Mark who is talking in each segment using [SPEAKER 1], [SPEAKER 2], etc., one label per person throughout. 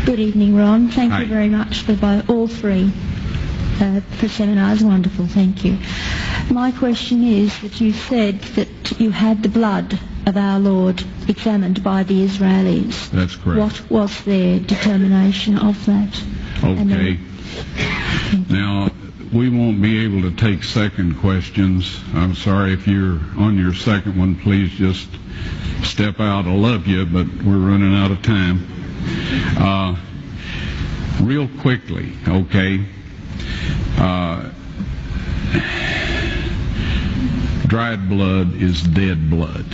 [SPEAKER 1] Good evening, Ron. Thank
[SPEAKER 2] Hi.
[SPEAKER 1] you very much for all three for seminars. Wonderful, thank you. My question is that you said that you had the blood of our Lord examined by the Israelis.
[SPEAKER 2] That's correct.
[SPEAKER 1] What was their determination of that?
[SPEAKER 2] Okay. Now, we won't be able to take second questions. I'm sorry if you're on your second one, please just step out. I love you, but we're running out of time. Real quickly, okay. Dried blood is dead blood.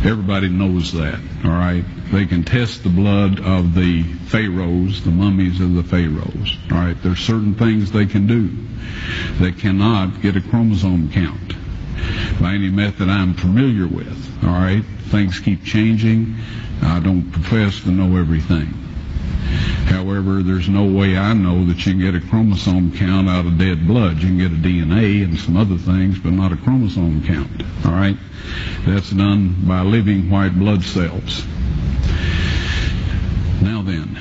[SPEAKER 2] Everybody knows that, all right? They can test the blood of the pharaohs, the mummies of the pharaohs, all right? There's certain things they can do. They cannot get a chromosome count by any method I'm familiar with, all right? Things keep changing. I don't profess to know everything. However, there's no way I know that you can get a chromosome count out of dead blood. You can get a DNA and some other things, but not a chromosome count, all right? That's done by living white blood cells. Now then,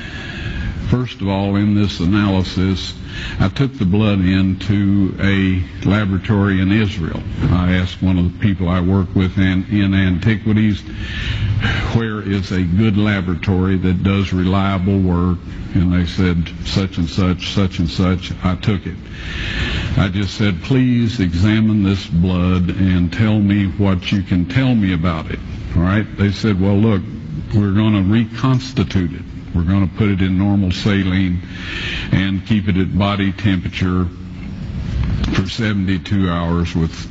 [SPEAKER 2] first of all, in this analysis, I took the blood into a laboratory in Israel. I asked one of the people I work with in antiquities, where is a good laboratory that does reliable work? And they said, such and such, such and such. I took it. I just said, please examine this blood and tell me what you can tell me about it. All right? They said, well, look, we're going to reconstitute it. We're going to put it in normal saline and keep it at body temperature for 72 hours with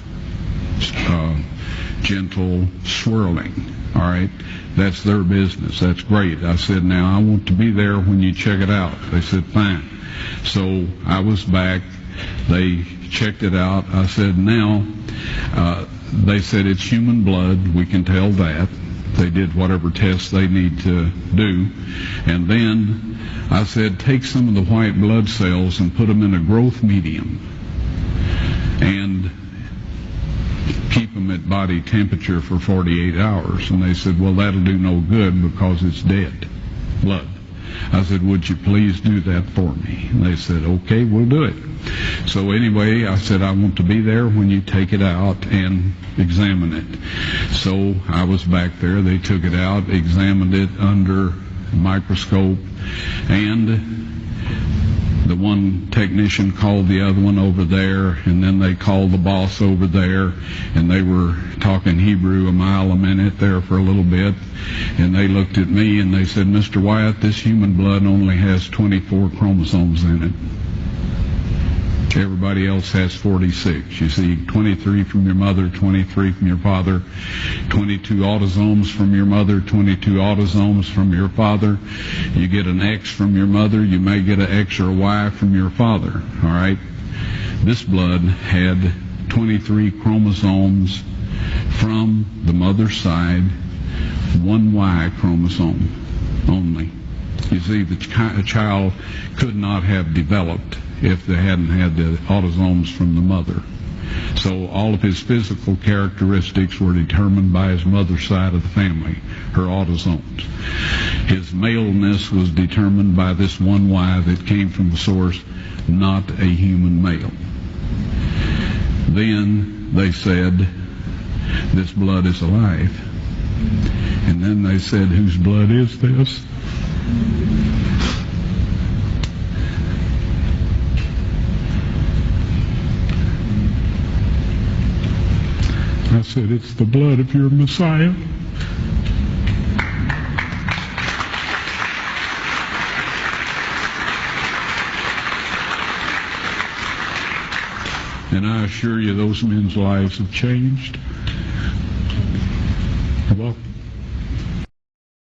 [SPEAKER 2] gentle swirling. All right? That's their business. That's great. I said, now I want to be there when you check it out. They said, fine. So I was back. They checked it out. I said, now, they said it's human blood. We can tell that. They did whatever tests they need to do. And then I said, take some of the white blood cells and put them in a growth medium and keep them at body temperature for 48 hours. And they said, well, that'll do no good because it's dead blood. I said, would you please do that for me? And they said, okay, we'll do it. So anyway, I said, I want to be there when you take it out and examine it. So I was back there. They took it out, examined it under a microscope, and the one technician called the other one over there, and then they called the boss over there, and they were talking Hebrew a mile a minute there for a little bit, and they looked at me and they said, Mr. Wyatt, this human blood only has 24 chromosomes in it. Everybody else has 46. You see, 23 from your mother, 23 from your father, 22 autosomes from your mother, 22 autosomes from your father. You get an X from your mother, you may get an X or a Y from your father, all right? This blood had 23 chromosomes from the mother's side, one Y chromosome only. You see, the child could not have developed if they hadn't had the autosomes from the mother. So all of his physical characteristics were determined by his mother's side of the family, her autosomes. His maleness was determined by this one Y that came from the source, not a human male. Then they said, this blood is alive. And then they said, whose blood is this? I said, it's the blood of your Messiah. And I assure you, those men's lives have changed. You're welcome.